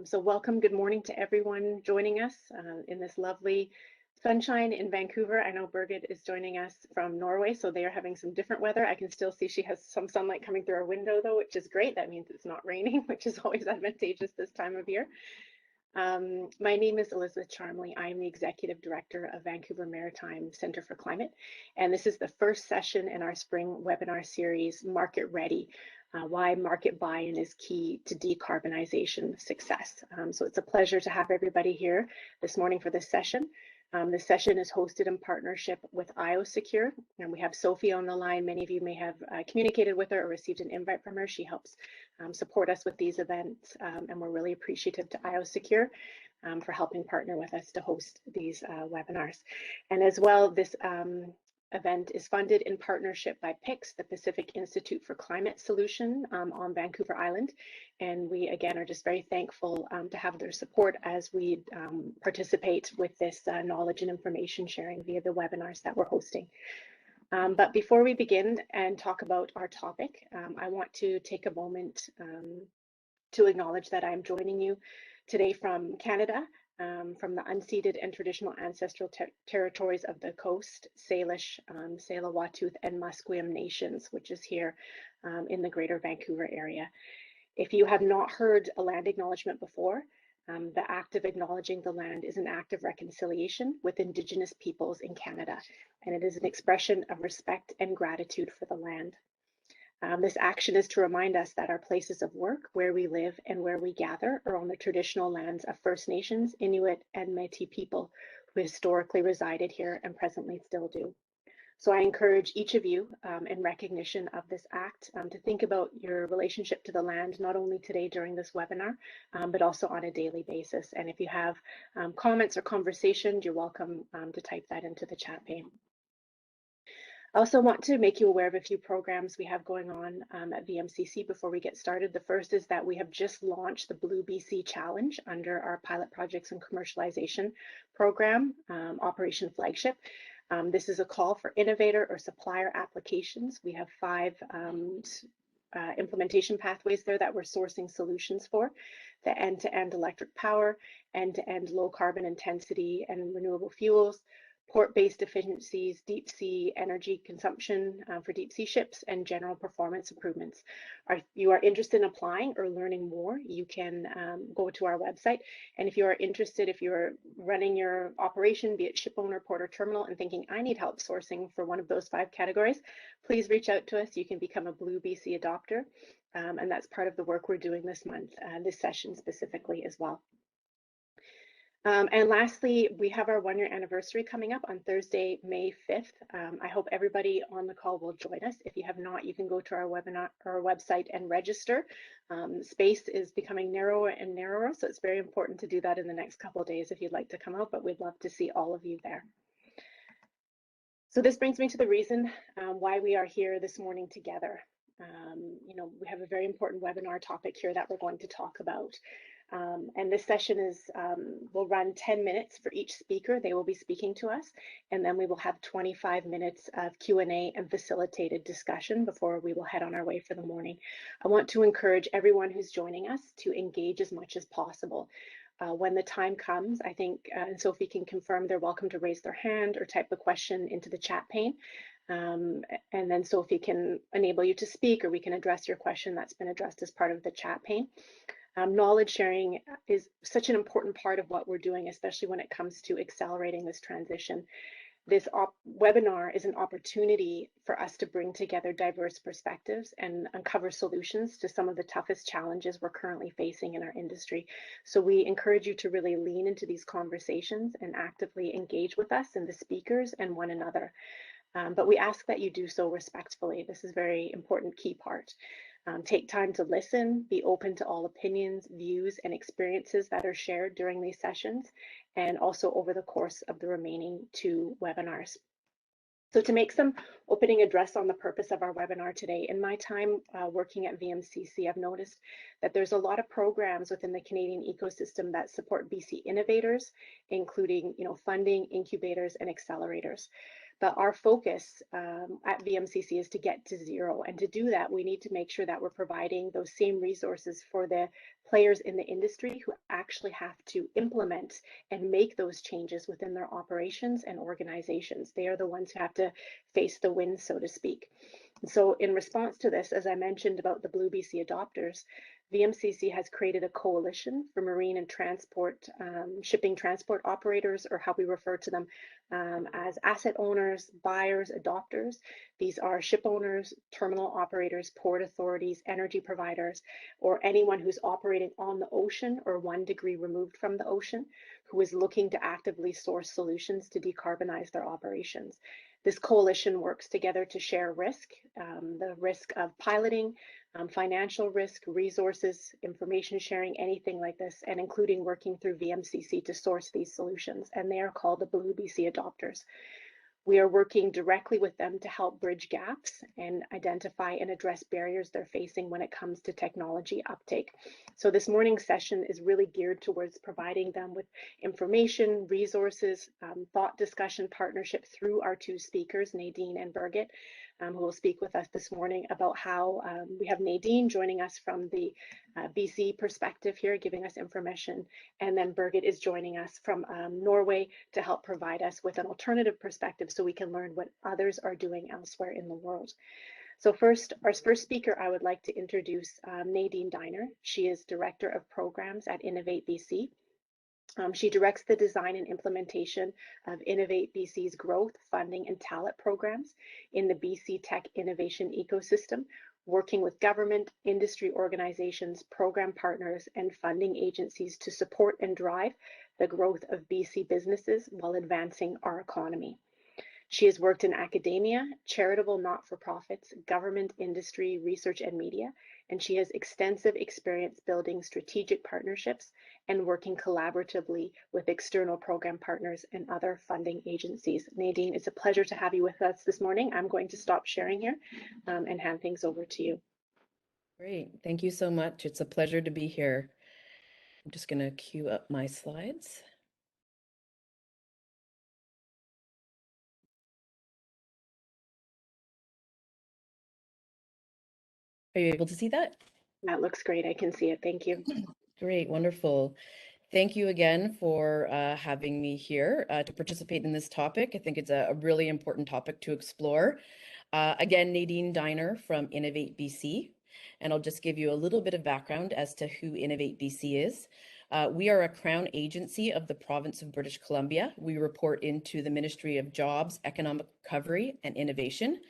So welcome, good morning to everyone joining us in this lovely sunshine in Vancouver. I know Birgit is joining us from Norway, so they are having some different weather. I can still see she has some sunlight coming through our window though, which is great. That means it's not raining, which is always advantageous this time of year. My name is Elizabeth Charmley. I am the Executive Director of Vancouver Maritime Centre for Climate, and this is the first session in our spring webinar series, Market Ready, why market buy-in is key to decarbonization success. So it's a pleasure to have everybody here this morning for this session. This session is hosted in partnership with IOSecure, and we have Sophie on the line. Many of you may have communicated with her or received an invite from her. She helps support us with these events, and we're really appreciative to IOSecure for helping partner with us to host these webinars. And as well, this event is funded in partnership by PICS, the Pacific Institute for Climate Solution on Vancouver Island. And we, again, are just very thankful to have their support as we participate with this knowledge and information sharing via the webinars that we're hosting. But before we begin and talk about our topic, I want to take a moment to acknowledge that I'm joining you today from Canada, from the unceded and traditional ancestral territories of the Coast, Salish, Tsleil-Waututh, and Musqueam nations, which is here in the Greater Vancouver area. If you have not heard a land acknowledgement before, the act of acknowledging the land is an act of reconciliation with Indigenous peoples in Canada, and it is an expression of respect and gratitude for the land. This action is to remind us that our places of work, where we live and where we gather, are on the traditional lands of First Nations, Inuit, and Métis people who historically resided here and presently still do. So I encourage each of you, in recognition of this act, to think about your relationship to the land, not only today during this webinar, but also on a daily basis. And if you have comments or conversations, you're welcome to type that into the chat pane. I also want to make you aware of a few programs we have going on at VMCC before we get started. The first is that we have just launched the Blue BC Challenge under our Pilot Projects and Commercialization Program, Operation Flagship. This is a call for innovator or supplier applications. We have 5 implementation pathways there that we're sourcing solutions for: the end-to-end electric power, end-to-end low carbon intensity and renewable fuels, port-based efficiencies, deep sea energy consumption for deep sea ships, and general performance improvements. If you are interested in applying or learning more, you can go to our website. And if you are interested, if you're running your operation, be it ship owner, port, or terminal, and thinking, I need help sourcing for one of those 5 categories, please reach out to us. You can become a Blue BC adopter. And that's part of the work we're doing this month, this session specifically as well. And lastly, we have our 1-year anniversary coming up on Thursday, May 5th. I hope everybody on the call will join us. If you have not, you can go to our webinar, our website, and register. Space is becoming narrower and narrower, so it's very important to do that in the next couple of days if you'd like to come out, but we'd love to see all of you there. So this brings me to the reason why we are here this morning together. You know, we have a very important webinar topic here that we're going to talk about. And this session will run 10 minutes for each speaker. They will be speaking to us, and then we will have 25 minutes of Q&A and facilitated discussion before we will head on our way for the morning. I want to encourage everyone who's joining us to engage as much as possible. When the time comes, I think, and Sophie can confirm, they're welcome to raise their hand or type a question into the chat pane. And then Sophie can enable you to speak, or we can address your question that's been addressed as part of the chat pane. Knowledge sharing is such an important part of what we're doing, especially when it comes to accelerating this transition. This webinar is an opportunity for us to bring together diverse perspectives and uncover solutions to some of the toughest challenges we're currently facing in our industry. So we encourage you to really lean into these conversations and actively engage with us and the speakers and one another. But we ask that you do so respectfully. This is a very important key part. Take time to listen, be open to all opinions, views, and experiences that are shared during these sessions, and also over the course of the remaining 2 webinars. So to make some opening address on the purpose of our webinar today, in my time working at VMCC, I've noticed that there's a lot of programs within the Canadian ecosystem that support BC innovators, including funding, incubators, and accelerators. But our focus at VMCC is to get to zero. And to do that, we need to make sure that we're providing those same resources for the players in the industry who actually have to implement and make those changes within their operations and organizations. They are the ones who have to face the wind, so to speak. So in response to this, as I mentioned about the Blue BC adopters, VMCC has created a coalition for marine and transport, shipping transport operators, or how we refer to them as asset owners, buyers, adopters. These are ship owners, terminal operators, port authorities, energy providers, or anyone who's operating on the ocean or 1 degree removed from the ocean, who is looking to actively source solutions to decarbonize their operations. This coalition works together to share risk, the risk of piloting, financial risk, resources, information sharing, anything like this, and including working through VMCC to source these solutions. And they are called the Blue BC adopters. We are working directly with them to help bridge gaps and identify and address barriers they're facing when it comes to technology uptake. So this morning's session is really geared towards providing them with information, resources, thought discussion partnership through our 2 speakers, Nadine and Birgit, who will speak with us this morning about how we have Nadine joining us from the BC perspective here, giving us information. And then Birgit is joining us from Norway to help provide us with an alternative perspective so we can learn what others are doing elsewhere in the world. So first, our first speaker, I would like to introduce Nadine Diner. She is Director of Programs at Innovate BC. She directs the design and implementation of Innovate BC's growth, funding, and talent programs in the BC tech innovation ecosystem, working with government, industry organizations, program partners, and funding agencies to support and drive the growth of BC businesses while advancing our economy. She has worked in academia, charitable not-for-profits, government, industry, research, and media, and she has extensive experience building strategic partnerships and working collaboratively with external program partners and other funding agencies. Nadine, it's a pleasure to have you with us this morning. I'm going to stop sharing here and hand things over to you. Great, thank you so much. It's a pleasure to be here. I'm just going to queue up my slides. Are you able to see that? That looks great. I can see it. Thank you. Great, wonderful. Thank you again for having me here to participate in this topic. I think it's a really important topic to explore. Again, Nadine Diner from Innovate BC, and I'll just give you a little bit of background as to who Innovate BC is. We are a Crown agency of the province of British Columbia. We report into the Ministry of Jobs, Economic Recovery, and Innovation.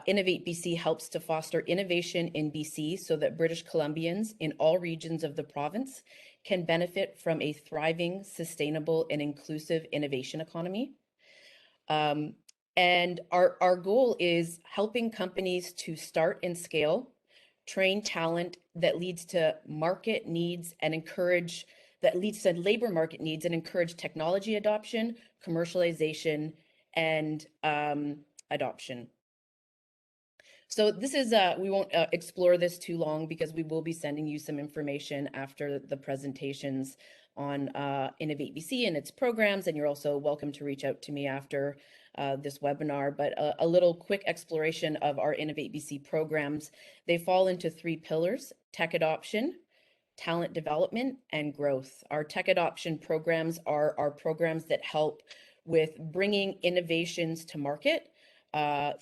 Innovate BC helps to foster innovation in BC so that British Columbians in all regions of the province can benefit from a thriving, sustainable, and inclusive innovation economy. And our goal is helping companies to start and scale, train talent that leads to market needs and encourage, that leads to labor market needs and encourage technology adoption, commercialization, and adoption. So this is, we won't explore this too long because we will be sending you some information after the presentations on Innovate BC and its programs, and you're also welcome to reach out to me after this webinar. But a little quick exploration of our Innovate BC programs. They fall into 3 pillars: tech adoption, talent development, and growth. Our tech adoption programs are our programs that help with bringing innovations to market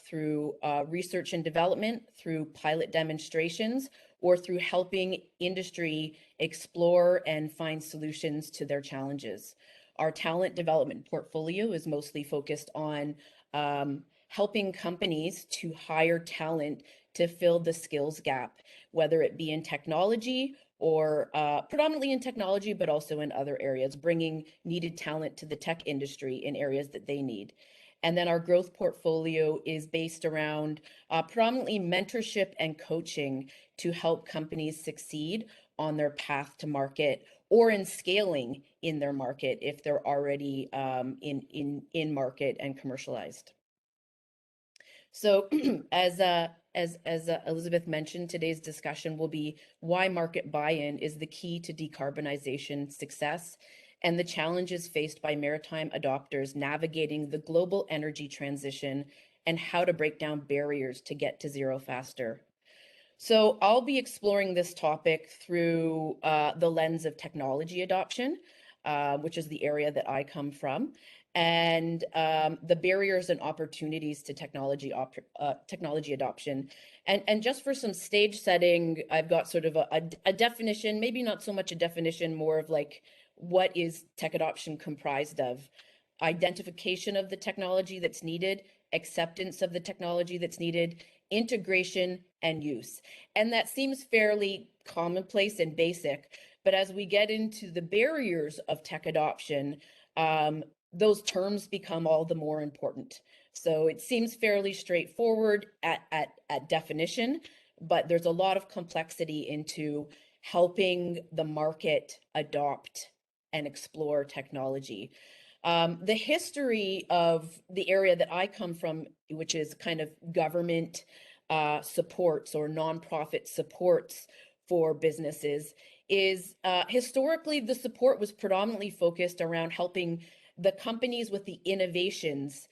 through research and development, through pilot demonstrations, or through helping industry explore and find solutions to their challenges. Our talent development portfolio is mostly focused on helping companies to hire talent to fill the skills gap, whether it be in technology or predominantly in technology, but also in other areas, bringing needed talent to the tech industry in areas that they need. And then our growth portfolio is based around predominantly mentorship and coaching to help companies succeed on their path to market or in scaling in their market if they're already in market and commercialized. So as Elizabeth mentioned, today's discussion will be why market buy-in is the key to decarbonization success. and the challenges faced by maritime adopters navigating the global energy transition and how to break down barriers to get to zero faster. So I'll be exploring this topic through the lens of technology adoption, which is the area that I come from, and the barriers and opportunities to technology adoption. And just for some stage setting, I've got sort of a definition, maybe not so much a definition, more of like, what is tech adoption comprised of? Identification of the technology that's needed, acceptance of the technology that's needed, integration, and use. And that seems fairly commonplace and basic, but as we get into the barriers of tech adoption, those terms become all the more important. So it seems fairly straightforward at definition, but there's a lot of complexity into helping the market adopt and explore technology. The history of the area that I come from, which is kind of government supports or nonprofit supports for businesses, is historically the support was predominantly focused around helping the companies with the innovations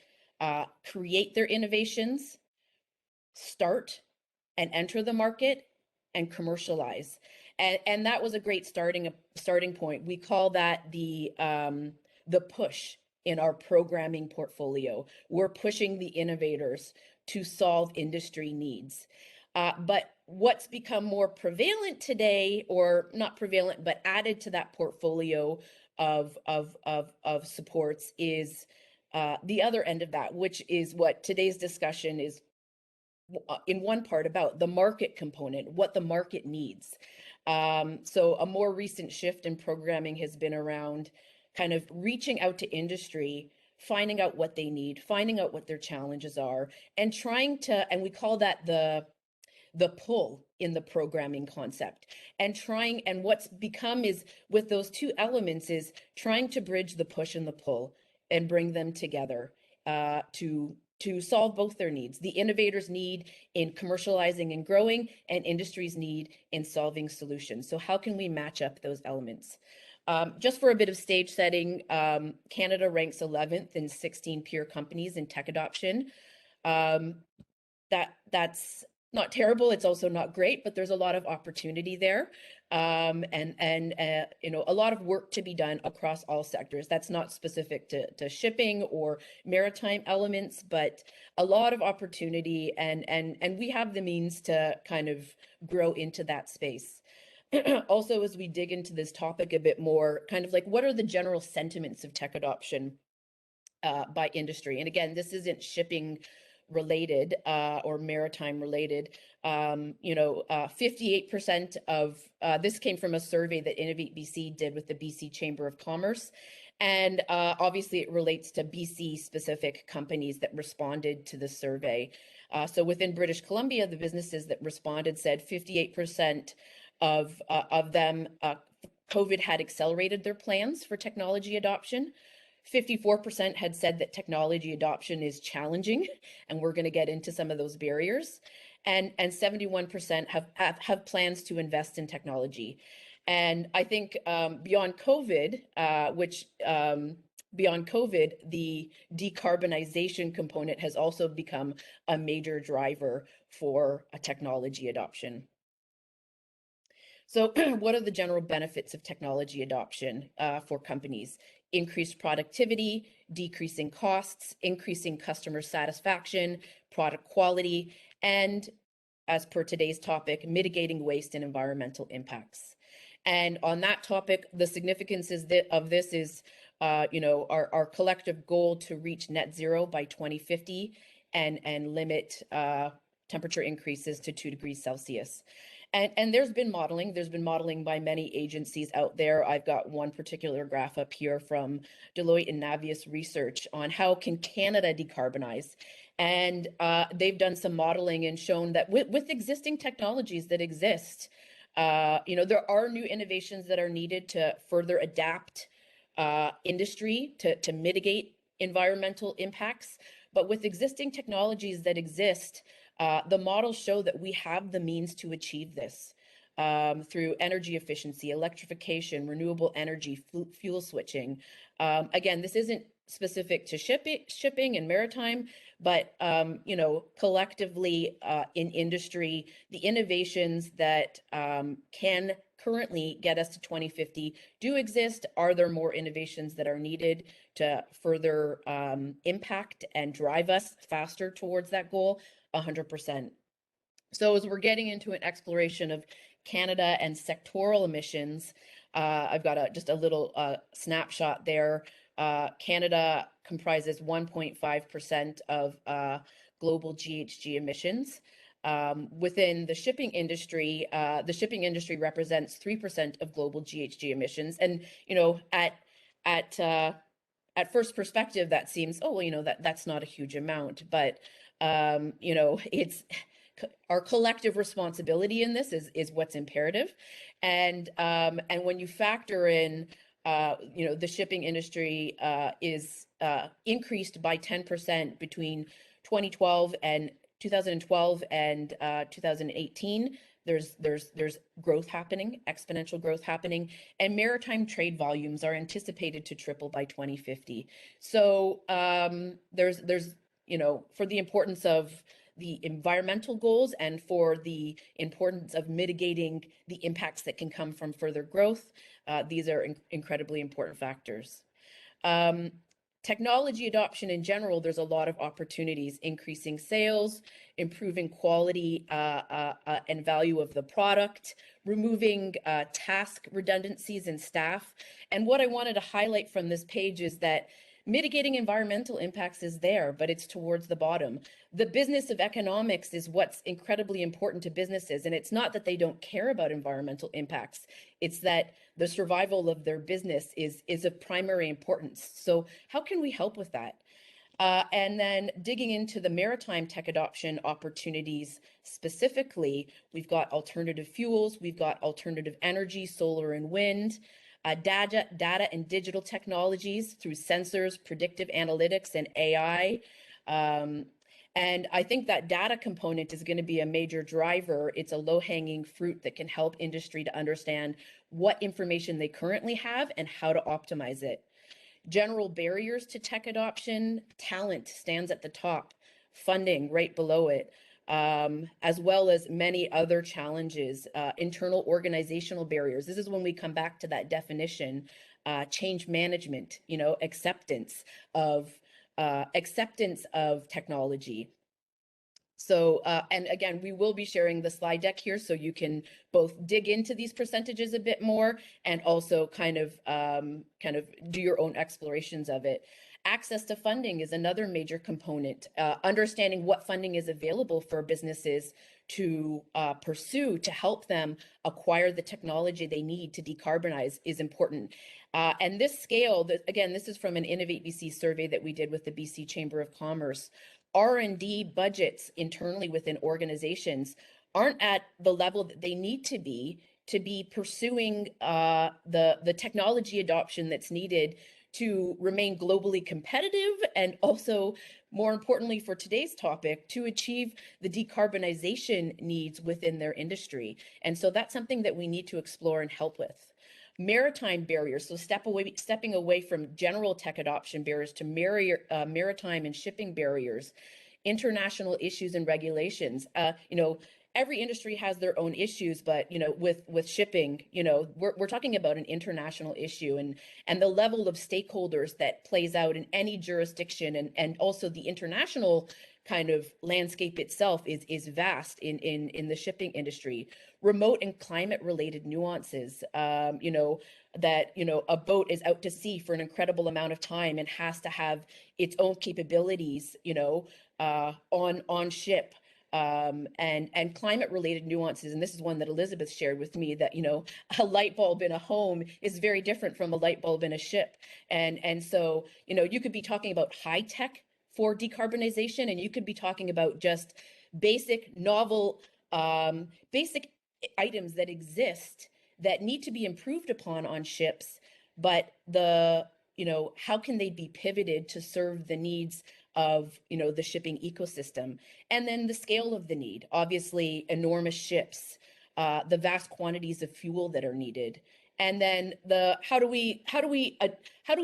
create their innovations, start and enter the market, and commercialize. And that was a great starting point. We call that the push in our programming portfolio. We're pushing the innovators to solve industry needs. But what's become more prevalent today, or not prevalent, but added to that portfolio of supports, is the other end of that, which is what today's discussion is in one part about: the market component, what the market needs. So a more recent shift in programming has been around kind of reaching out to industry, finding out what they need, finding out what their challenges are, and trying to, and we call that the pull in the programming concept. And what's become is, with those two elements, is trying to bridge the push and the pull and bring them together to solve both their needs. The innovators' need in commercializing and growing, and industry's need in solving solutions. So how can we match up those elements? Just for a bit of stage setting, Canada ranks 11th in 16 peer companies in tech adoption. That's not terrible. It's also not great, but there's a lot of opportunity there, and a lot of work to be done across all sectors. That's not specific to shipping or maritime elements, but a lot of opportunity, and we have the means to kind of grow into that space. Also, as we dig into this topic a bit more, kind of like, what are the general sentiments of tech adoption by industry? And again, this isn't shipping related or maritime related. 58% of this came from a survey that Innovate BC did with the BC Chamber of Commerce. And obviously it relates to BC specific companies that responded to the survey. So within British Columbia, the businesses that responded said 58% of them, COVID had accelerated their plans for technology adoption. 54% had said that technology adoption is challenging, and we're going to get into some of those barriers. And 71% have plans to invest in technology. And I think beyond COVID, the decarbonization component has also become a major driver for a technology adoption. So what are the general benefits of technology adoption for companies? Increased productivity, decreasing costs, increasing customer satisfaction, product quality, and, as per today's topic, mitigating waste and environmental impacts. And on that topic, the significance of this is our collective goal to reach net zero by 2050 and limit temperature increases to 2 degrees Celsius. And there's been modeling by many agencies out there. I've got one particular graph up here from Deloitte and Navius Research on how can Canada decarbonize. And they've done some modeling and shown that with existing technologies that exist, there are new innovations that are needed to further adapt industry to mitigate environmental impacts. But with existing technologies that exist, the models show that we have the means to achieve this. through energy efficiency, electrification, renewable energy, fuel switching. Again, this isn't specific to shipping and maritime, but collectively in industry, the innovations that can currently get us to 2050 do exist. Are there more innovations that are needed to further impact and drive us faster towards that goal? 100%. So as we're getting into an exploration of Canada and sectoral emissions, I've got just a little snapshot there. Canada comprises 1.5% of global GHG emissions. Within the shipping industry represents 3% of global GHG emissions. And at first perspective, that seems, oh, well, that's not a huge amount, but it's our collective responsibility in this is what's imperative. And when you factor in the shipping industry is increased by 10% between 2012 and 2018. There's growth happening, exponential growth happening, and maritime trade volumes are anticipated to triple by 2050. So there's for the importance of the environmental goals and for the importance of mitigating the impacts that can come from further growth, these are incredibly important factors. Technology adoption in general, there's a lot of opportunities, increasing sales, improving quality and value of the product, removing task redundancies in staff. And what I wanted to highlight from this page is that mitigating environmental impacts is there, but it's towards the bottom. The business of economics is what's incredibly important to businesses. And it's not that they don't care about environmental impacts. It's that the survival of their business is of primary importance. So how can we help with that? And then digging into the maritime tech adoption opportunities specifically, we've got alternative fuels, we've got alternative energy, solar and wind, data and digital technologies through sensors, predictive analytics, and AI. And I think that data component is going to be a major driver. It's a low-hanging fruit that can help industry to understand what information they currently have and how to optimize it. General barriers to tech adoption, talent stands at the top, funding right below it. As well as many other challenges, internal organizational barriers. This is when we come back to that definition, change management, acceptance of technology. So, and again, we will be sharing the slide deck here so you can both dig into these percentages a bit more and also kind of do your own explorations of it. Access to funding is another major component. Understanding what funding is available for businesses to pursue to help them acquire the technology they need to decarbonize is important. And this scale, again, this is from an Innovate BC survey that we did with the BC Chamber of Commerce. R&D budgets internally within organizations aren't at the level that they need to be pursuing the technology adoption that's needed to remain globally competitive, and also, more importantly for today's topic, to achieve the decarbonization needs within their industry. And so that's something that we need to explore and help with. Maritime barriers, so stepping away from general tech adoption barriers to maritime and shipping barriers, international issues and regulations. Every industry has their own issues, but with shipping, we're talking about an international issue, and the level of stakeholders that plays out in any jurisdiction, and also the international kind of landscape itself is vast in the shipping industry. Remote and climate related nuances, that a boat is out to sea for an incredible amount of time and has to have its own capabilities, on ship. And climate related nuances, and this is one that Elizabeth shared with me, that a light bulb in a home is very different from a light bulb in a ship, and so you could be talking about high tech for decarbonization, and you could be talking about just basic novel basic items that exist that need to be improved upon on ships, but how can they be pivoted to serve the needs of the shipping ecosystem? And then the scale of the need, obviously enormous ships, the vast quantities of fuel that are needed. And then how do we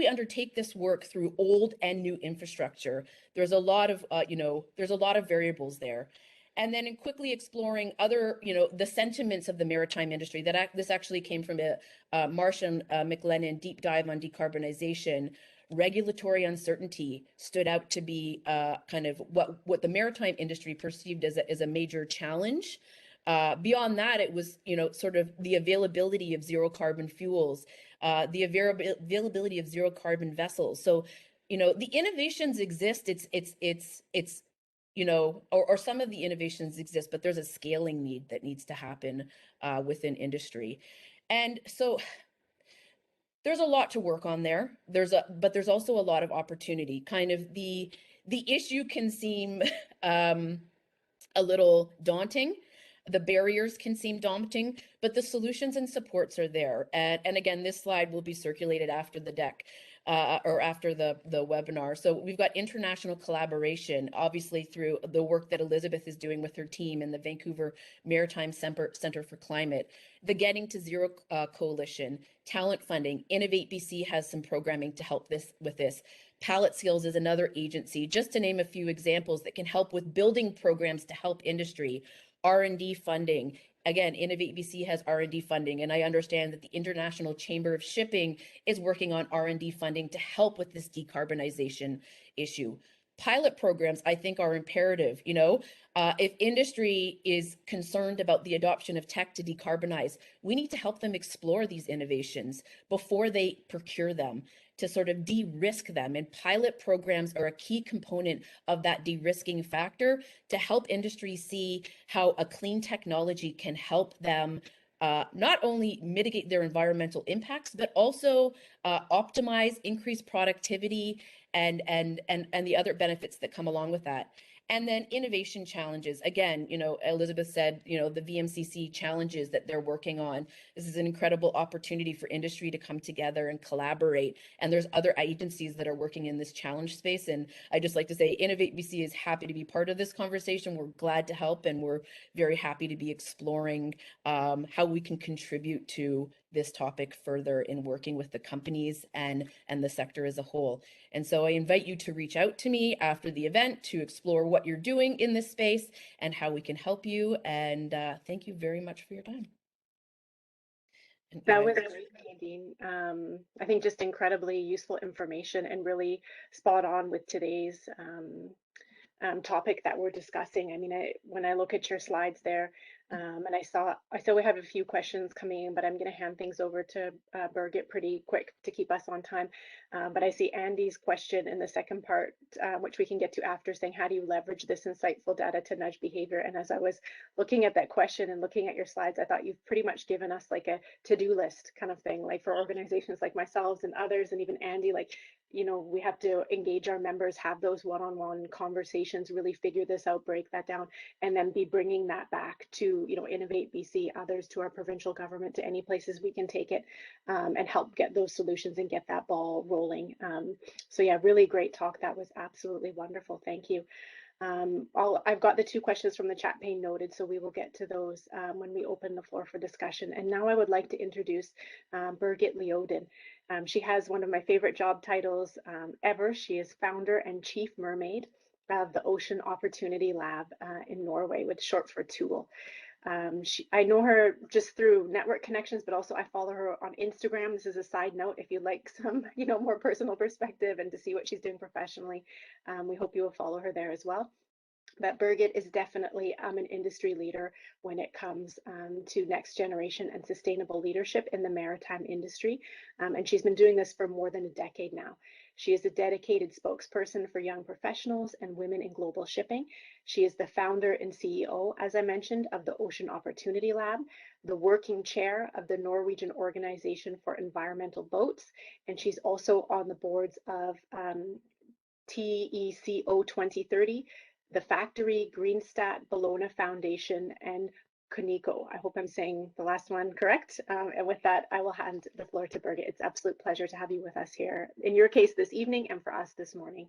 undertake this work through old and new infrastructure? There's a lot of there's a lot of variables there. And then in quickly exploring other, the sentiments of the maritime industry, this actually came from a Marsh and McLennan deep dive on decarbonization. Regulatory uncertainty stood out to be kind of what the maritime industry perceived as a major challenge. Beyond that, it was, sort of the availability of zero carbon fuels, the availability of zero carbon vessels. So, the innovations exist. It's or some of the innovations exist, but there's a scaling need that needs to happen within industry. And so there's a lot to work on there. But there's also a lot of opportunity. Kind of the issue can seem a little daunting. The barriers can seem daunting, but the solutions and supports are there. And again, this slide will be circulated after the deck or after the webinar. So we've got international collaboration, obviously through the work that Elizabeth is doing with her team in the Vancouver Maritime Center for Climate, the Getting to Zero Coalition, talent funding. Innovate BC has some programming to help with this. Pallet Skills is another agency, just to name a few examples that can help with building programs to help industry. R&D funding. Again, Innovate BC has R&D funding, and I understand that the International Chamber of Shipping is working on R&D funding to help with this decarbonization issue. Pilot programs, I think, are imperative. If industry is concerned about the adoption of tech to decarbonize, we need to help them explore these innovations before they procure them, to sort of de-risk them. And pilot programs are a key component of that de-risking factor to help industry see how a clean technology can help them not only mitigate their environmental impacts, but also optimize, increase productivity, and the other benefits that come along with that. And then innovation challenges. Again, Elizabeth said, the VMCC challenges that they're working on. This is an incredible opportunity for industry to come together and collaborate. And there's other agencies that are working in this challenge space. And I just like to say, Innovate BC is happy to be part of this conversation. We're glad to help, and we're very happy to be exploring how we can contribute to this topic further in working with the companies and the sector as a whole. And so I invite you to reach out to me after the event to explore what you're doing in this space and how we can help you. And thank you very much for your time. That was great, Nadine. I think just incredibly useful information and really spot on with today's topic that we're discussing. I mean, when I look at your slides there, and I saw we have a few questions coming in, but I'm going to hand things over to Birgit pretty quick to keep us on time. But I see Andy's question in the second part, which we can get to after, saying, how do you leverage this insightful data to nudge behavior? And as I was looking at that question and looking at your slides, I thought you've pretty much given us like a to-do list kind of thing, like for organizations like myself and others, and even Andy, like, we have to engage our members, have those one-on-one conversations, really figure this out, break that down, and then be bringing that back to, Innovate BC, others, to our provincial government, to any places we can take it, and help get those solutions and get that ball rolling. So yeah, really great talk. That was absolutely wonderful. Thank you. I've got the two questions from the chat pane noted, so we will get to those when we open the floor for discussion. And now I would like to introduce Birgit Liodden. She has one of my favorite job titles ever. She is founder and chief mermaid of the Ocean Opportunity Lab in Norway, with short for TOOL. I know her just through network connections, but also I follow her on Instagram. This is a side note. If you'd like some, more personal perspective and to see what she's doing professionally, we hope you will follow her there as well. But Birgit is definitely an industry leader when it comes to next generation and sustainable leadership in the maritime industry. And she's been doing this for more than a decade now. She is a dedicated spokesperson for young professionals and women in global shipping. She is the founder and CEO, as I mentioned, of the Ocean Opportunity Lab, the working chair of the Norwegian Organization for Environmental Boats, and she's also on the boards of TECO 2030, the Factory, Greenstat, Bologna Foundation, and Conico. I hope I'm saying the last one correct. And with that, I will hand the floor to Birgit. It's an absolute pleasure to have you with us here, in your case this evening, and for us this morning.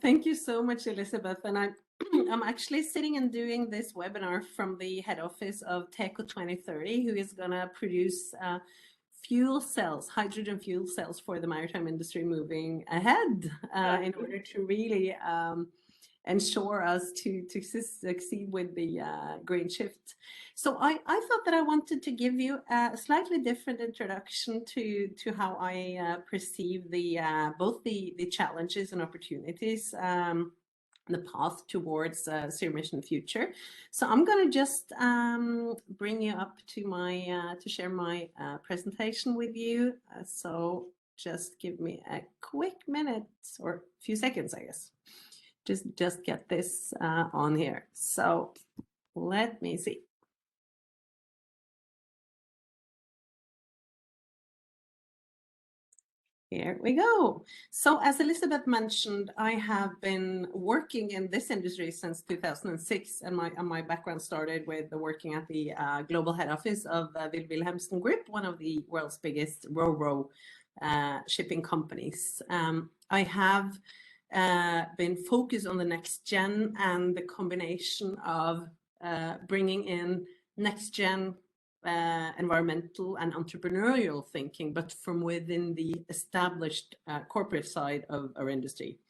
Thank you so much, Elizabeth. And I'm actually sitting and doing this webinar from the head office of TECO 2030, who is going to produce fuel cells, hydrogen fuel cells for the maritime industry moving ahead in order to really ensure us to succeed with the green shift. So I thought that I wanted to give you a slightly different introduction to how I perceive the both the challenges and opportunities, the path towards zero emission future. So I'm going to just bring you up to my to share my presentation with you. So just give me a quick minute or a few seconds, I guess. Just get this on here. So let me see. Here we go. So as Elizabeth mentioned, I have been working in this industry since 2006, and my background started with working at the global head office of Wilhelmsen Group, one of the world's biggest ro-ro shipping companies. I have been focused on the next gen and the combination of bringing in next gen environmental and entrepreneurial thinking, but from within the established corporate side of our industry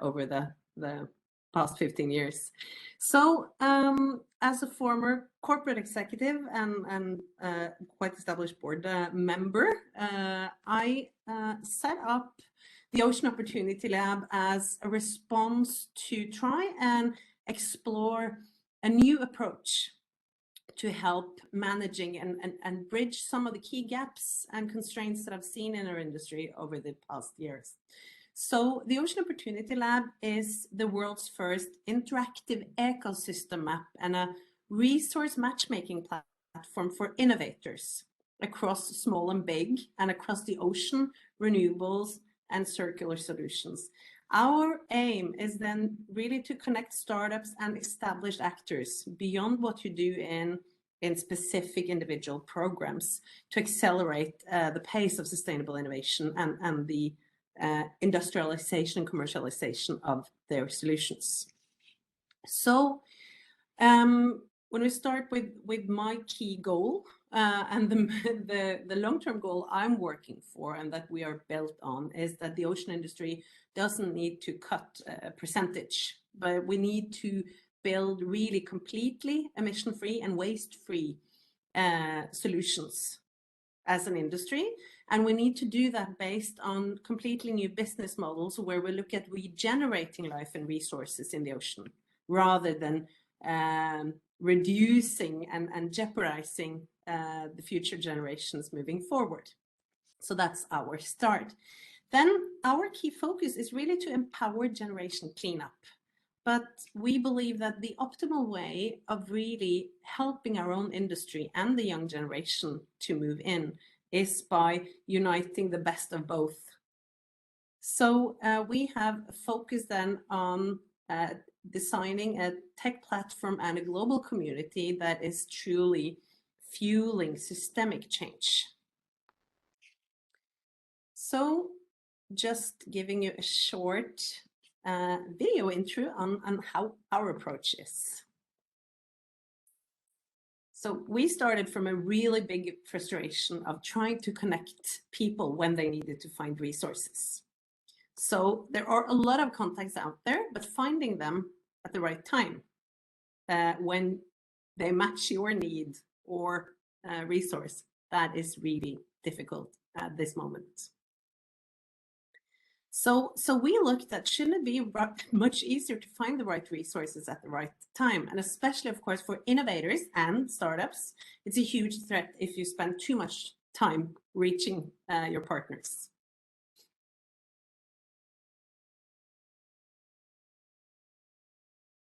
over the past 15 years. So as a former corporate executive and quite established board member, I set up the Ocean Opportunity Lab as a response to try and explore a new approach to help managing and bridge some of the key gaps and constraints that I've seen in our industry over the past years. So the Ocean Opportunity Lab is the world's first interactive ecosystem map and a resource matchmaking platform for innovators across small and big and across the ocean, renewables, and circular solutions. Our aim is then really to connect startups and established actors beyond what you do in specific individual programs to accelerate the pace of sustainable innovation and the industrialization and commercialization of their solutions. So when we start with my key goal and the long-term goal I'm working for and that we are built on is that the ocean industry doesn't need to cut a percentage, but we need to build really completely emission-free and waste-free solutions as an industry. And we need to do that based on completely new business models where we look at regenerating life and resources in the ocean rather than reducing and jeopardizing the future generations moving forward. So that's our start. Then our key focus is really to empower generation cleanup. But we believe that the optimal way of really helping our own industry and the young generation to move in is by uniting the best of both. So we have focused then on designing a tech platform and a global community that is truly fueling systemic change. So just giving you a short video intro on how our approach is. So we started from a really big frustration of trying to connect people when they needed to find resources. So there are a lot of contacts out there, but finding them at the right time when they match your need or resource, that is really difficult at this moment. So we looked at, shouldn't it be much easier to find the right resources at the right time? And especially, of course, for innovators and startups, it's a huge threat if you spend too much time reaching your partners.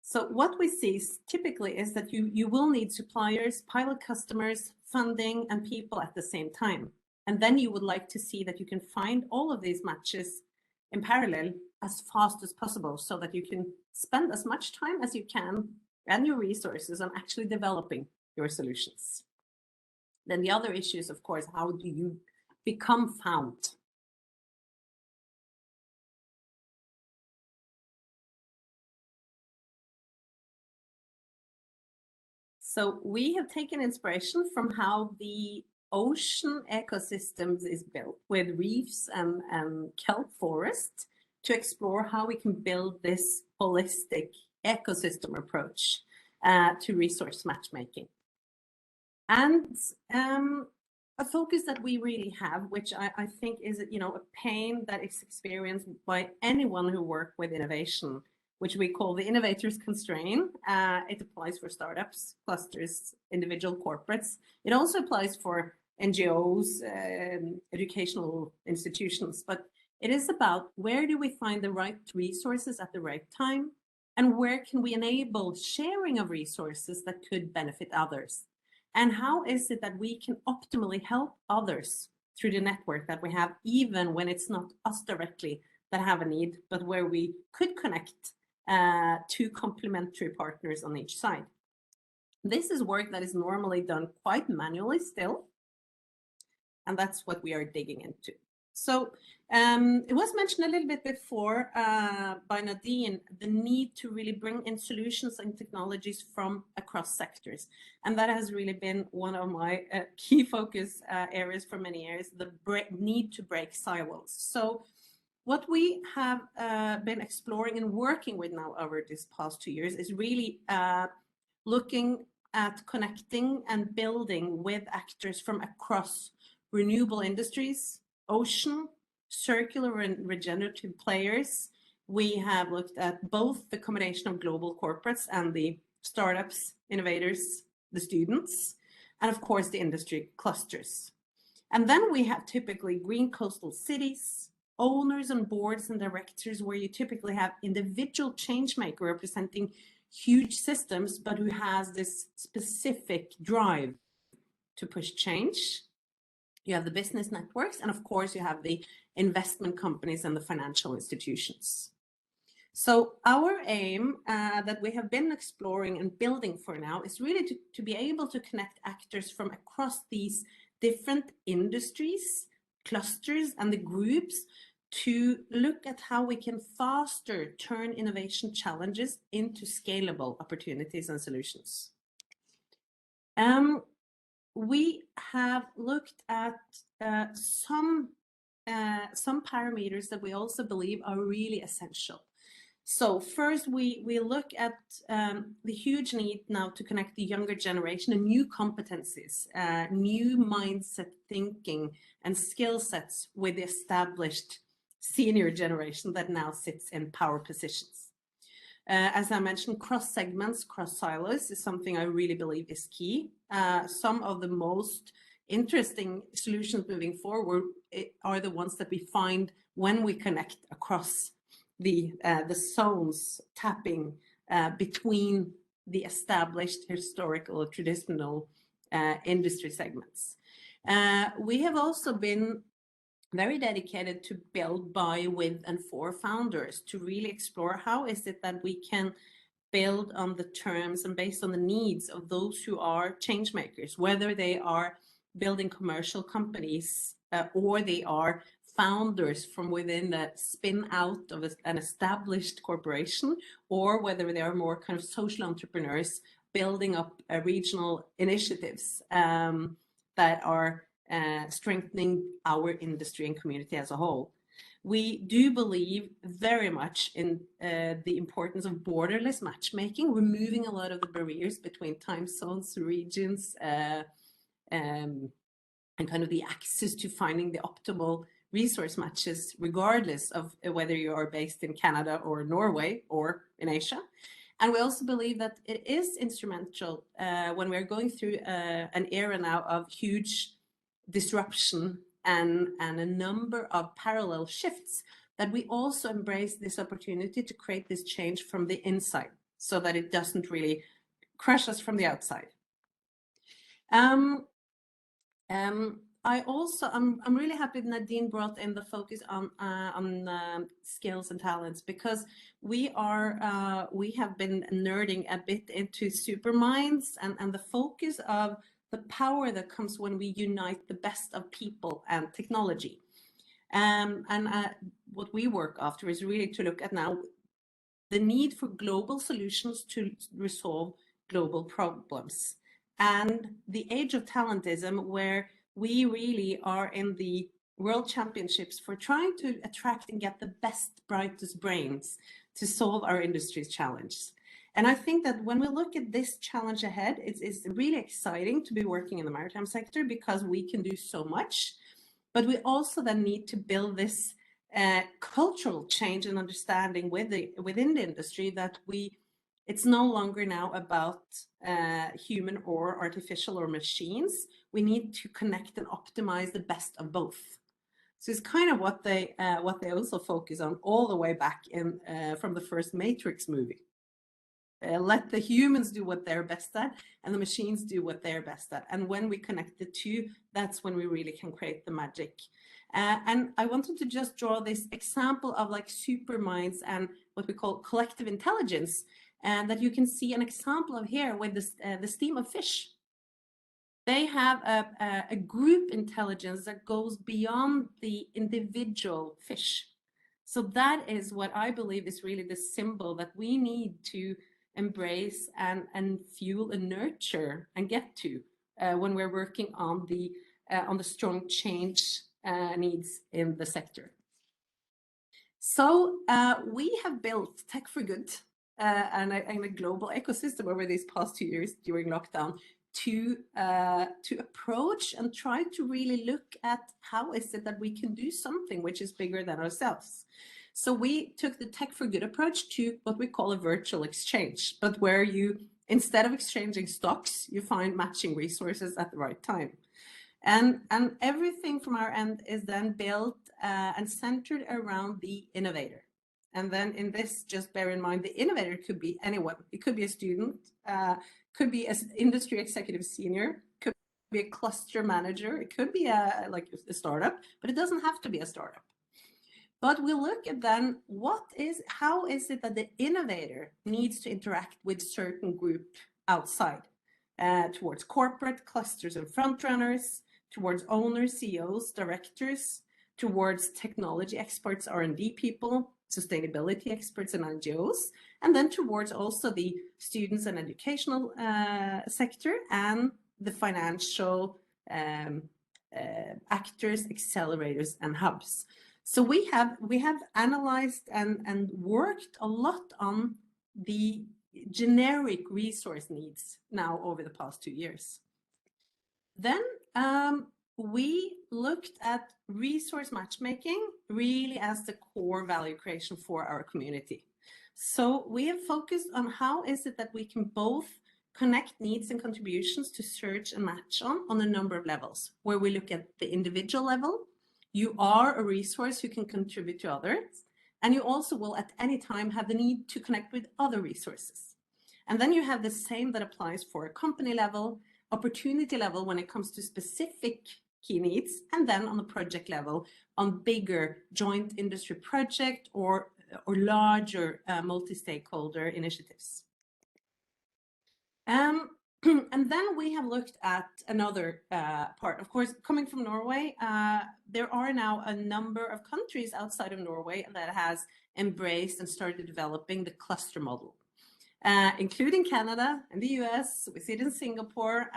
So what we see typically is that you will need suppliers, pilot customers, funding, and people at the same time. And then you would like to see that you can find all of these matches in parallel as fast as possible so that you can spend as much time as you can and your resources on actually developing your solutions. Then the other issue is, of course, how do you become found? So we have taken inspiration from how the ocean ecosystems is built with reefs and kelp forests to explore how we can build this holistic ecosystem approach to resource matchmaking. And a focus that we really have, which I think is, a pain that is experienced by anyone who works with innovation, which we call the innovator's constraint. It applies for startups, clusters, individual corporates. It also applies for NGOs, educational institutions, but it is about where do we find the right resources at the right time, and where can we enable sharing of resources that could benefit others? And how is it that we can optimally help others through the network that we have, even when it's not us directly that have a need, but where we could connect two complementary partners on each side? This is work that is normally done quite manually still, and that's what we are digging into. So it was mentioned a little bit before by Nadine, the need to really bring in solutions and technologies from across sectors. And that has really been one of my key focus areas for many years, the need to break silos. So what we have been exploring and working with now over this past 2 years is really looking at connecting and building with actors from across renewable industries, ocean, circular and regenerative players. We have looked at both the combination of global corporates and the startups, innovators, the students, and of course the industry clusters. And then we have typically green coastal cities, owners and boards and directors, where you typically have individual change maker representing huge systems, but who has this specific drive to push change. You have the business networks, and of course you have the investment companies and the financial institutions. So our aim that we have been exploring and building for now is really to be able to connect actors from across these different industries, clusters, and the groups to look at how we can faster turn innovation challenges into scalable opportunities and solutions. We have looked at some parameters that we also believe are really essential. So first, we look at the huge need now to connect the younger generation and new competencies, new mindset thinking and skill sets with the established senior generation that now sits in power positions. As I mentioned, cross segments, cross silos is something I really believe is key. Some of the most interesting solutions moving forward are the ones that we find when we connect across the zones, tapping between the established historical or traditional industry segments. We have also been very dedicated to build by, with, and for founders to really explore how is it that we can build on the terms and based on the needs of those who are change makers, whether they are building commercial companies or they are founders from within the spin out of an established corporation, or whether they are more kind of social entrepreneurs building up regional initiatives that are strengthening our industry and community as a whole. We do believe very much in the importance of borderless matchmaking, removing a lot of the barriers between time zones, regions, and kind of the access to finding the optimal resource matches, regardless of whether you are based in Canada or Norway or in Asia. And we also believe that it is instrumental when we're going through an era now of huge disruption and a number of parallel shifts, that we also embrace this opportunity to create this change from the inside so that it doesn't really crush us from the outside. I'm really happy Nadine brought in the focus on skills and talents, because we have been nerding a bit into superminds and the focus of the power that comes when we unite the best of people and technology. What we work after is really to look at now the need for global solutions to resolve global problems. and the age of talentism, where we really are in the world championships for trying to attract and get the best, brightest brains to solve our industry's challenges. And I think that when we look at this challenge ahead, it's really exciting to be working in the maritime sector because we can do so much, but we also then need to build this cultural change and understanding within the industry that it's no longer now about human or artificial or machines. We need to connect and optimize the best of both. So it's kind of what they also focus on all the way back in from the first Matrix movie. Let the humans do what they're best at and the machines do what they're best at. And when we connect the two, that's when we really can create the magic. And I wanted to just draw this example of like super minds and what we call collective intelligence, and that you can see an example of here with the steam of fish. They have a group intelligence that goes beyond the individual fish. So that is what I believe is really the symbol that we need to embrace and fuel and nurture and get to when we're working on the strong change needs in the sector. So we have built Tech for Good and a global ecosystem over these past 2 years during lockdown to approach and try to really look at how is it that we can do something which is bigger than ourselves. So we took the Tech for Good approach to what we call a virtual exchange, but where you, instead of exchanging stocks, you find matching resources at the right time. And everything from our end is then built and centered around the innovator. And then in this, just bear in mind, the innovator could be anyone. It could be a student, could be an industry executive senior, could be a cluster manager, it could be like a startup, but it doesn't have to be a startup. But we look at then how is it that the innovator needs to interact with certain group outside, towards corporate clusters and front runners, towards owners, CEOs, directors, towards technology experts, R&D people, sustainability experts and NGOs, and then towards also the students and educational sector and the financial actors, accelerators and hubs. So we have analyzed and worked a lot on the generic resource needs now over the past 2 years. Then we looked at resource matchmaking really as the core value creation for our community. So we have focused on how is it that we can both connect needs and contributions to search and match on a number of levels, where we look at the individual level. You are a resource who can contribute to others, and you also will at any time have the need to connect with other resources. And then you have the same that applies for a company level, opportunity level when it comes to specific key needs, and then on the project level on bigger joint industry project or larger multi-stakeholder initiatives. And then we have looked at another part. Of course, coming from Norway, there are now a number of countries outside of Norway that has embraced and started developing the cluster model, including Canada and the US. We see it in Singapore.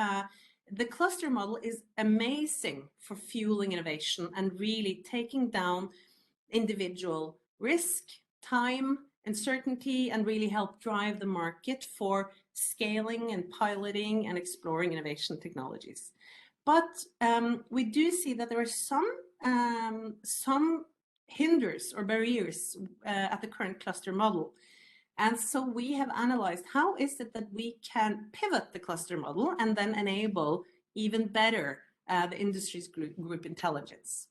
The cluster model is amazing for fueling innovation and really taking down individual risk, time, uncertainty, and really help drive the market for scaling and piloting and exploring innovation technologies. But we do see that there are some hinders or barriers at the current cluster model. And so we have analyzed how is it that we can pivot the cluster model and then enable even better the industry's group intelligence.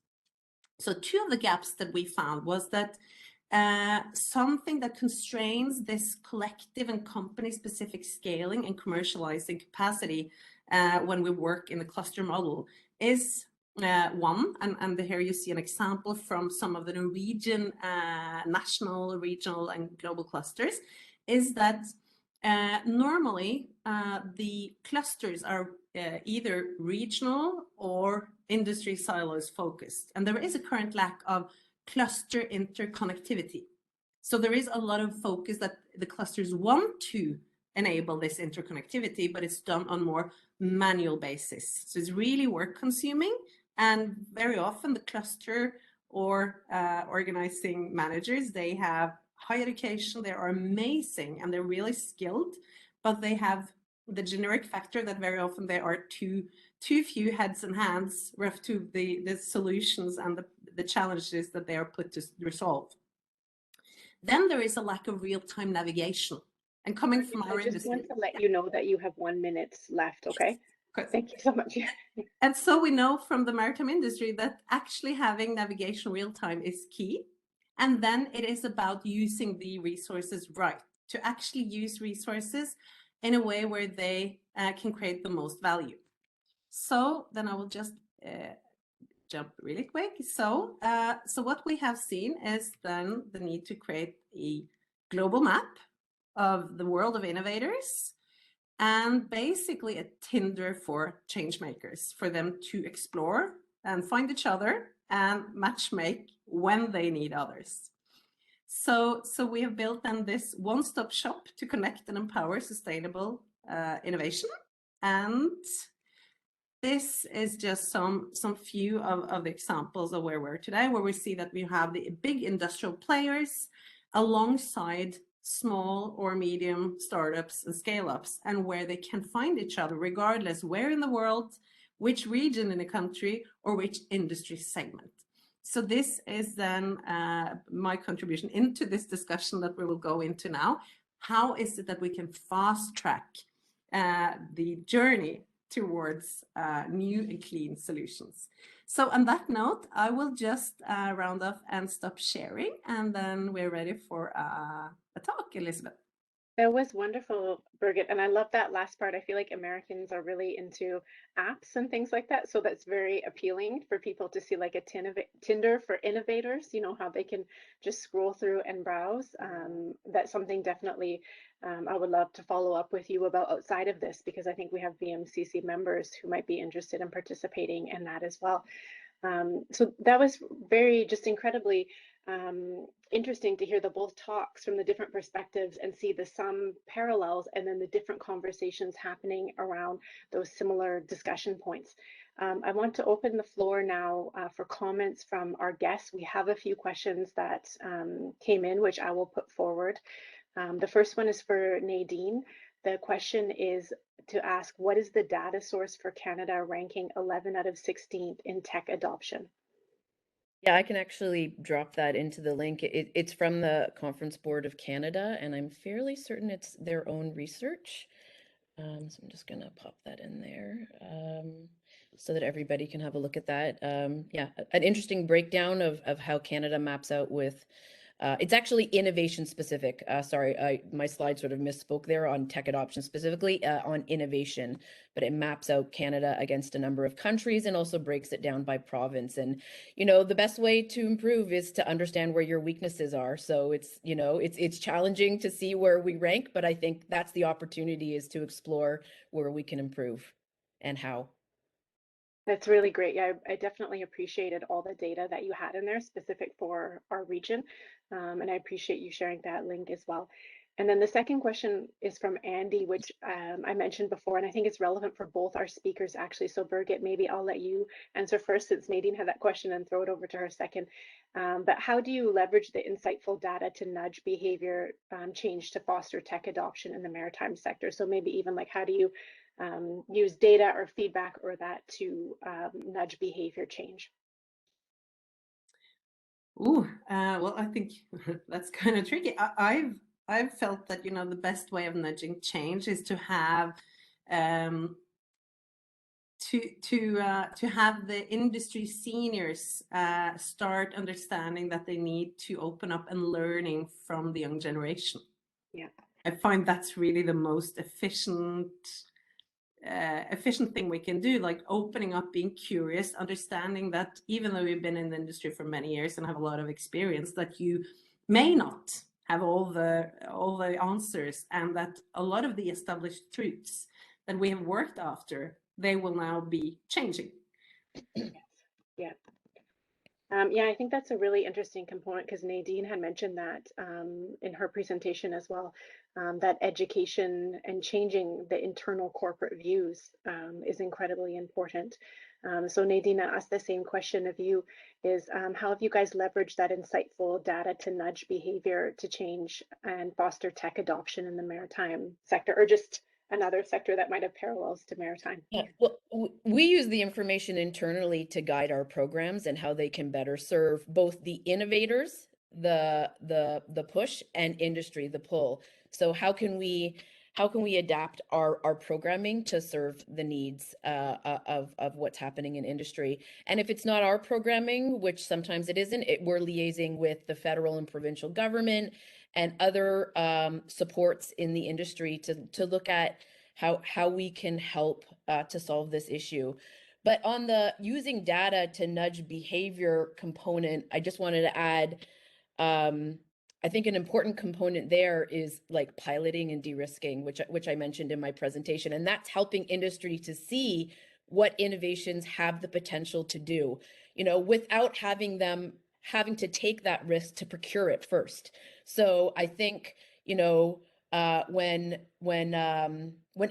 So two of the gaps that we found was that something that constrains this collective and company-specific scaling and commercializing capacity when we work in the cluster model is one, and here you see an example from some of the Norwegian national, regional, and global clusters, is that normally the clusters are either regional or industry silos focused, and there is a current lack of cluster interconnectivity. So there is a lot of focus that the clusters want to enable this interconnectivity, but it's done on more manual basis. So it's really work consuming, and very often the cluster or organizing managers, they have high education, they are amazing, and they're really skilled, but they have the generic factor that very often there are too few heads and hands rough to the solutions and the challenges that they are put to resolve. Then there is a lack of real-time navigation. And coming from our industry. I just want to let you know that you have 1 minute left, okay? Yes, thank you so much. And so we know from the maritime industry that actually having navigation real-time is key. And then it is about using the resources right, to actually use resources in a way where they can create the most value. So then I will just jump really quick. So what we have seen is then the need to create a global map of the world of innovators, and basically a Tinder for change makers, for them to explore and find each other and matchmake when they need others. So we have built then this one-stop shop to connect and empower sustainable innovation. And this is just some few of the examples of where we're today, where we see that we have the big industrial players alongside small or medium startups and scale-ups, and where they can find each other regardless where in the world, which region in the country, or which industry segment. So this is then my contribution into this discussion that we will go into now. How is it that we can fast track the journey towards new and clean solutions? So on that note, I will just round off and stop sharing, and then we're ready for a talk, Elizabeth. That was wonderful, Birgit. And I love that last part. I feel like Americans are really into apps and things like that. So that's very appealing for people to see, like a Tinder for innovators, you know, how they can just scroll through and browse. That's something definitely I would love to follow up with you about outside of this, because I think we have VMCC members who might be interested in participating in that as well. So that was just incredibly interesting to hear the both talks from the different perspectives and see some parallels and then the different conversations happening around those similar discussion points. I want to open the floor now for comments from our guests. We have a few questions that came in, which I will put forward. The first one is for Nadine. The question is to ask, what is the data source for Canada ranking 11 out of 16 in tech adoption? Yeah, I can actually drop that into the link. It's from the Conference Board of Canada, and I'm fairly certain it's their own research. So I'm just going to pop that in there so that everybody can have a look at that. Yeah, an interesting breakdown of how Canada maps out with it's actually innovation specific. Sorry, my slide sort of misspoke there on tech adoption, specifically on innovation, but it maps out Canada against a number of countries and also breaks it down by province. And, you know, the best way to improve is to understand where your weaknesses are. So it's, you know, it's challenging to see where we rank, but I think that's the opportunity, is to explore where we can improve and how. That's really great. Yeah, I definitely appreciated all the data that you had in there specific for our region. And I appreciate you sharing that link as well. And then the second question is from Andy, which I mentioned before, and I think it's relevant for both our speakers actually. So Birgit, maybe I'll let you answer first, since Nadine had that question, and throw it over to her second. But how do you leverage the insightful data to nudge behavior change to foster tech adoption in the maritime sector? So maybe even like, how do you use data or feedback or that to nudge behavior change? Ooh, well, I think that's kind of tricky. I've felt that, you know, the best way of nudging change is to have to have the industry seniors start understanding that they need to open up and learning from the young generation. Yeah, I find that's really the most efficient thing we can do, like opening up, being curious, understanding that even though we've been in the industry for many years and have a lot of experience, that you may not have all the answers, and that a lot of the established truths that we have worked after, they will now be changing. yeah. Yeah, I think that's a really interesting component because Nadine had mentioned that in her presentation as well, that education and changing the internal corporate views is incredibly important. So Nadine, I asked the same question of you, is how have you guys leveraged that insightful data to nudge behavior to change and foster tech adoption in the maritime sector, or just another sector that might have parallels to maritime? Yeah, well, we use the information internally to guide our programs and how they can better serve both the innovators, the push, and industry, the pull. So how can we adapt our programming to serve the needs of what's happening in industry? And if it's not our programming, which sometimes it isn't, we're liaising with the federal and provincial government and other supports in the industry to look at how we can help to solve this issue. But on the using data to nudge behavior component, I just wanted to add, I think an important component there is like piloting and de-risking, which I mentioned in my presentation, and that's helping industry to see what innovations have the potential to do, you know, without having them having to take that risk to procure it first. So I think, you know, when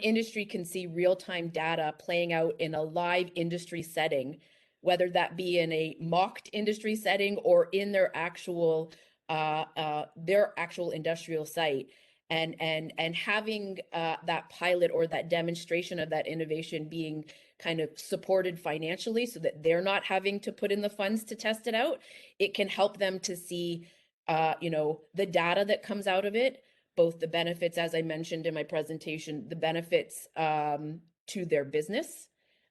industry can see real-time data playing out in a live industry setting, whether that be in a mocked industry setting or in their actual industrial site, and having that pilot or that demonstration of that innovation being kind of supported financially so that they're not having to put in the funds to test it out, it can help them to see, you know, the data that comes out of it, both the benefits, as I mentioned in my presentation, the benefits to their business,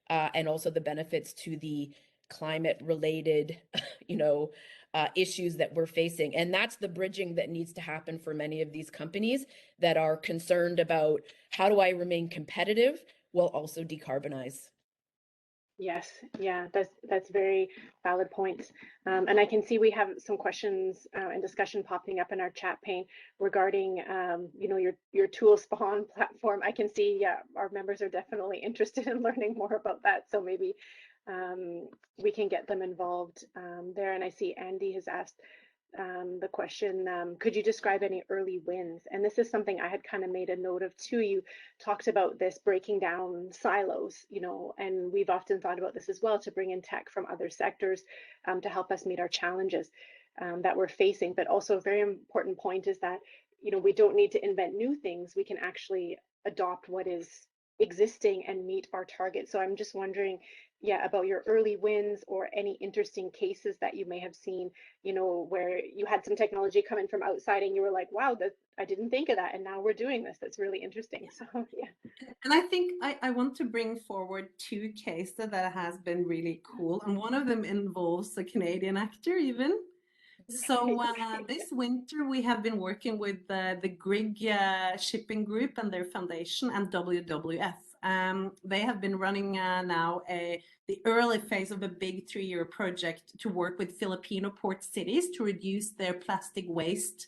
and also the benefits to the climate related, you know, issues that we're facing. And that's the bridging that needs to happen for many of these companies that are concerned about how do I remain competitive while also decarbonize. Yes, yeah, that's very valid points. And I can see we have some questions and discussion popping up in our chat pane regarding, you know, your tool spawn platform. I can see, yeah, our members are definitely interested in learning more about that. So maybe we can get them involved there. And I see Andy has asked the question, could you describe any early wins? And this is something I had kind of made a note of too. You talked about this breaking down silos, you know, and we've often thought about this as well, to bring in tech from other sectors to help us meet our challenges that we're facing. But also a very important point is that, you know, we don't need to invent new things. We can actually adopt what is existing and meet our targets. So I'm just wondering, yeah, about your early wins or any interesting cases that you may have seen, you know, where you had some technology come in from outside and you were like, wow, that I didn't think of that, and now we're doing this. That's really interesting. So yeah. And I think I want to bring forward two cases that has been really cool, and one of them involves a Canadian actor even. So this winter we have been working with the Grieg Shipping Group and their foundation and WWF. They have been running now the early phase of a big 3-year project to work with Filipino port cities to reduce their plastic waste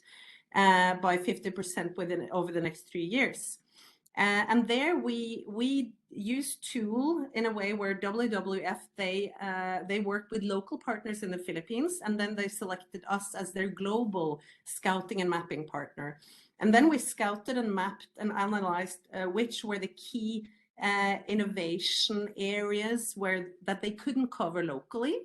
by 50% over the next 3 years. And there we use tool in a way where WWF, they worked with local partners in the Philippines, and then they selected us as their global scouting and mapping partner. And then we scouted and mapped and analyzed which were the key innovation areas that they couldn't cover locally.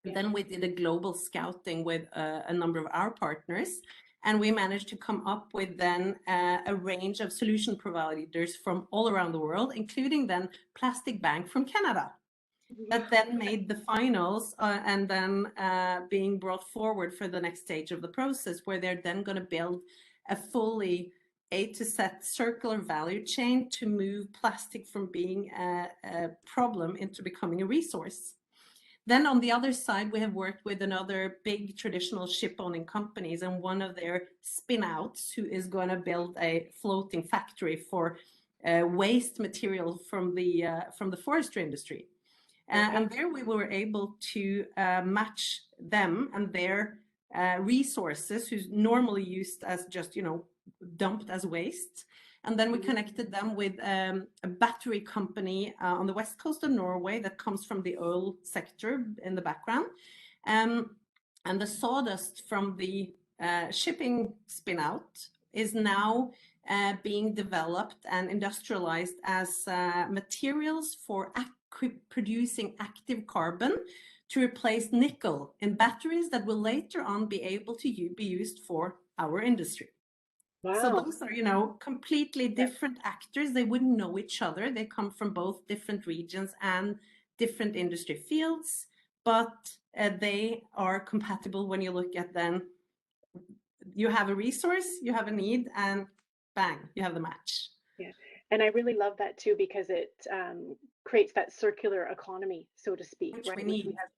Yeah. Then we did a global scouting with a number of our partners, and we managed to come up with then a range of solution providers from all around the world, including then Plastic Bank from Canada, that then made the finals and then being brought forward for the next stage of the process, where they're then going to build a fully A to Z circular value chain to move plastic from being a problem into becoming a resource. Then on the other side, we have worked with another big traditional ship owning companies, and one of their spin-outs who is going to build a floating factory for waste material from the forestry industry. And there we were able to match them and their resources, who's normally used as just, you know, dumped as waste. And then we connected them with a battery company on the west coast of Norway that comes from the oil sector in the background. And the sawdust from the shipping spin out is now being developed and industrialized as materials for producing active carbon to replace nickel in batteries that will later on be able to be used for our industry. Wow. So those are, you know, completely different actors. They wouldn't know each other. They come from both different regions and different industry fields, but they are compatible when you look at them. You have a resource, you have a need, and bang, you have the match. Yeah, and I really love that too, because it creates that circular economy, so to speak, Which right? we need. We have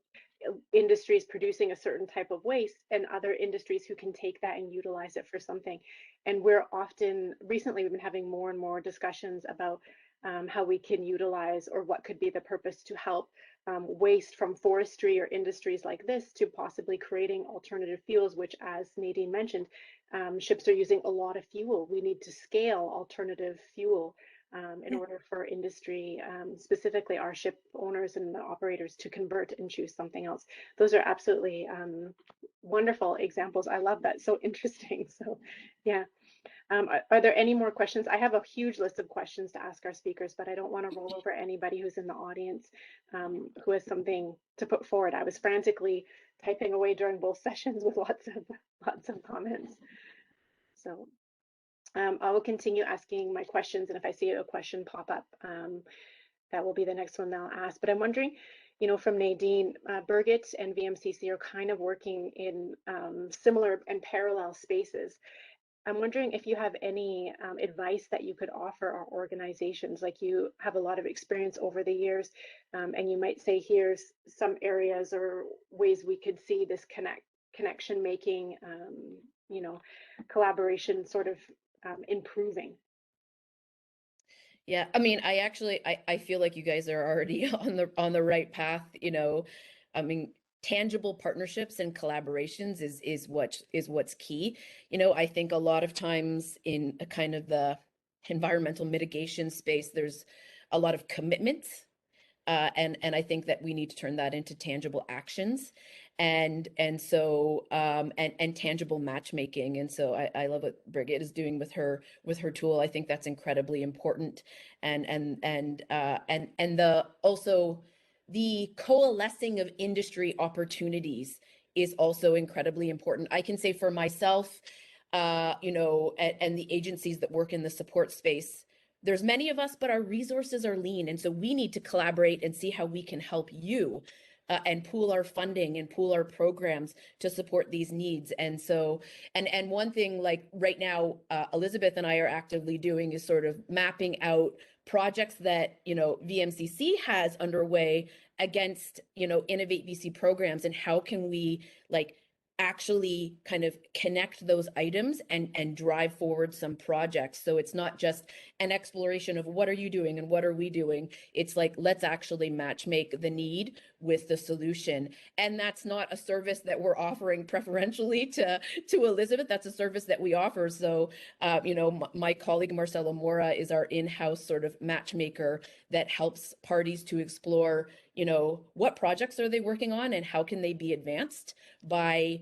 industries producing a certain type of waste and other industries who can take that and utilize it for something. And we're often, recently, we've been having more and more discussions about how we can utilize, or what could be the purpose to help waste from forestry or industries like this to possibly creating alternative fuels, which, as Nadine mentioned, ships are using a lot of fuel. We need to scale alternative fuel in order for industry, specifically our ship owners and the operators, to convert and choose something else. Those are absolutely wonderful examples. I love that. So interesting. So yeah. Are there any more questions? I have a huge list of questions to ask our speakers, but I don't want to roll over anybody who's in the audience who has something to put forward. I was frantically typing away during both sessions with lots of comments. So I will continue asking my questions, and if I see a question pop up, that will be the next one I'll ask. But I'm wondering, you know, from Nadine, Birgit and VMCC are kind of working in similar and parallel spaces. I'm wondering if you have any advice that you could offer our organizations. Like, you have a lot of experience over the years, and you might say, here's some areas or ways we could see this connection making, you know, collaboration sort of improving. Yeah, I mean, I feel like you guys are already on the right path, you know. I mean, tangible partnerships and collaborations is what's key. You know, I think a lot of times in a kind of the environmental mitigation space, there's a lot of commitment, and I think that we need to turn that into tangible actions, and so and tangible matchmaking. And so I love what Birgit is doing with her tool. I think that's incredibly important, and the also the coalescing of industry opportunities is also incredibly important. I can say for myself, you know, and the agencies that work in the support space, there's many of us, but our resources are lean. And so we need to collaborate and see how we can help you and pool our funding and pool our programs to support these needs. And so, and one thing, like right now, Elizabeth and I are actively doing is sort of mapping out projects that, you know, VMCC has underway against, you know, Innovate VC programs, and how can we like actually kind of connect those items and drive forward some projects. So it's not just an exploration of what are you doing and what are we doing. It's like, let's actually match make the need with the solution. And that's not a service that we're offering preferentially to Elizabeth. That's a service that we offer. So, you know, my colleague Marcelo Mora is our in-house sort of matchmaker that helps parties to explore, you know, what projects are they working on and how can they be advanced by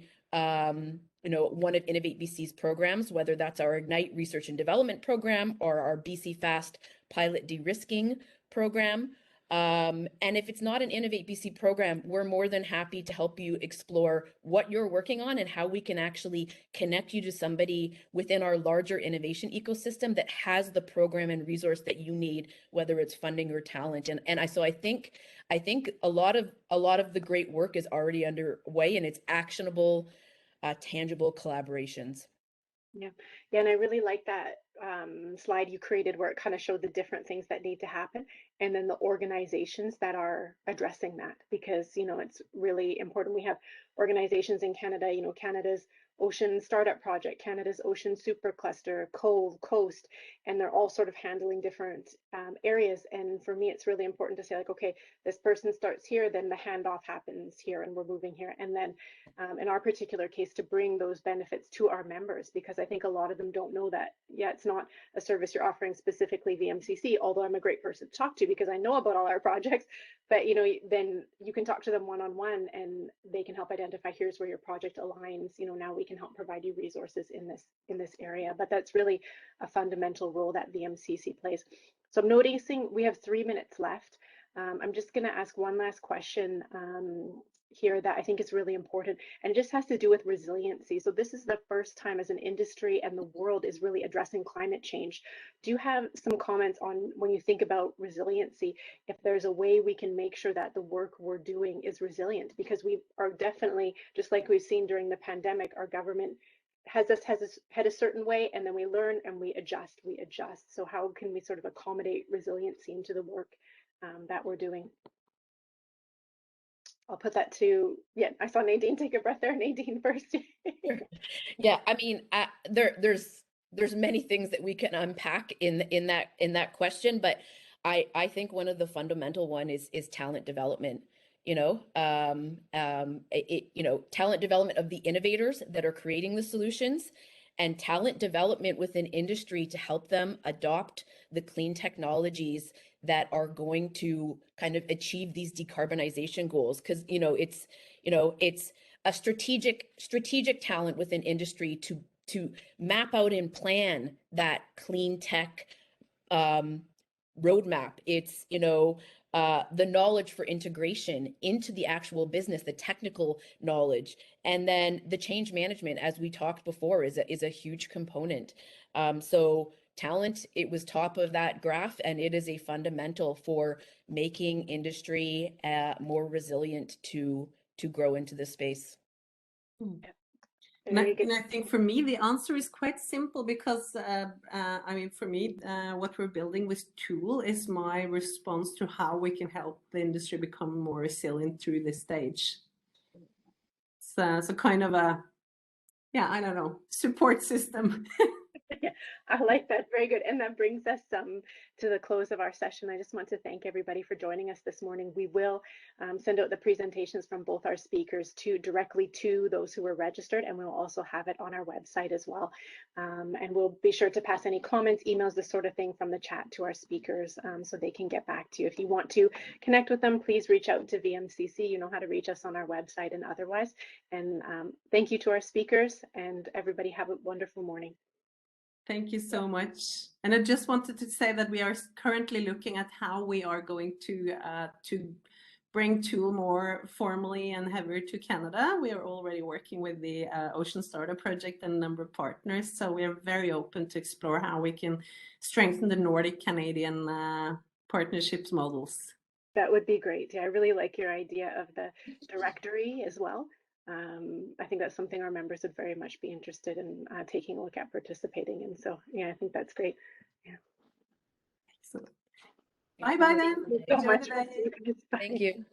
you know, one of Innovate BC's programs, whether that's our Ignite Research and Development program or our BC Fast Pilot De-risking program. And if it's not an Innovate BC program, we're more than happy to help you explore what you're working on and how we can actually connect you to somebody within our larger innovation ecosystem that has the program and resource that you need, whether it's funding or talent. And so I think a lot of the great work is already underway, and it's actionable, tangible collaborations. Yeah, and I really like that slide you created where it kind of showed the different things that need to happen, and then the organizations that are addressing that, because, you know, it's really important. We have organizations in Canada, you know, Canada's Ocean Startup Project, Canada's Ocean Supercluster, Cove, Coast, and they're all sort of handling different areas. And for me, it's really important to say, like, okay, this person starts here, then the handoff happens here, and we're moving here. And then in our particular case, to bring those benefits to our members, because I think a lot of them don't know that. Yeah, it's not a service you're offering specifically VMCC, although I'm a great person to talk to because I know about all our projects, but then you can talk to them one-on-one, and they can help identify, here's where your project aligns. Now we can help provide you resources in this area. But that's really a fundamental role that VMCC plays. So I'm noticing we have 3 minutes left. I'm just going to ask one last question here that I think is really important, and it just has to do with resiliency. So this is the first time as an industry and the world is really addressing climate change. Do you have some comments on, when you think about resiliency, if there's a way we can make sure that the work we're doing is resilient? Because we are definitely, just like we've seen during the pandemic, our government has us head a certain way, and then we learn and we adjust. So how can we sort of accommodate resiliency into the work that we're doing? I'll put that to, yeah, I saw Nadine take a breath there. Nadine first. Yeah, I mean, there's many things that we can unpack in that question, but I think one of the fundamental one is talent development. Talent development of the innovators that are creating the solutions, and talent development within industry to help them adopt the clean technologies that are going to kind of achieve these decarbonization goals. Because it's a strategic talent within industry to map out and plan that clean tech roadmap. It's the knowledge for integration into the actual business, the technical knowledge, and then the change management, as we talked before, is a huge component. So talent, it was top of that graph, and it is a fundamental for making industry more resilient to grow into this space. And I think for me, the answer is quite simple, because I mean, for me, what we're building with Tool is my response to how we can help the industry become more resilient through this stage. So kind of a, yeah, I don't know, support system. Yeah, I like that. Very good. And that brings us to the close of our session. I just want to thank everybody for joining us this morning. We will send out the presentations from both our speakers directly to those who were registered, and we'll also have it on our website as well. And we'll be sure to pass any comments, emails, this sort of thing from the chat to our speakers so they can get back to you. If you want to connect with them, please reach out to VMCC. You know how to reach us on our website and otherwise. And thank you to our speakers, and everybody have a wonderful morning. Thank you so much. And I just wanted to say that we are currently looking at how we are going to bring Tool more formally and heavier to Canada. We are already working with the Ocean Startup Project and a number of partners. So we are very open to explore how we can strengthen the Nordic-Canadian partnerships models. That would be great. Yeah, I really like your idea of the directory as well. I think that's something our members would very much be interested in taking a look at participating in. So yeah, I think that's great. Yeah. Excellent. Bye-bye then. Thank you so much. Thank you.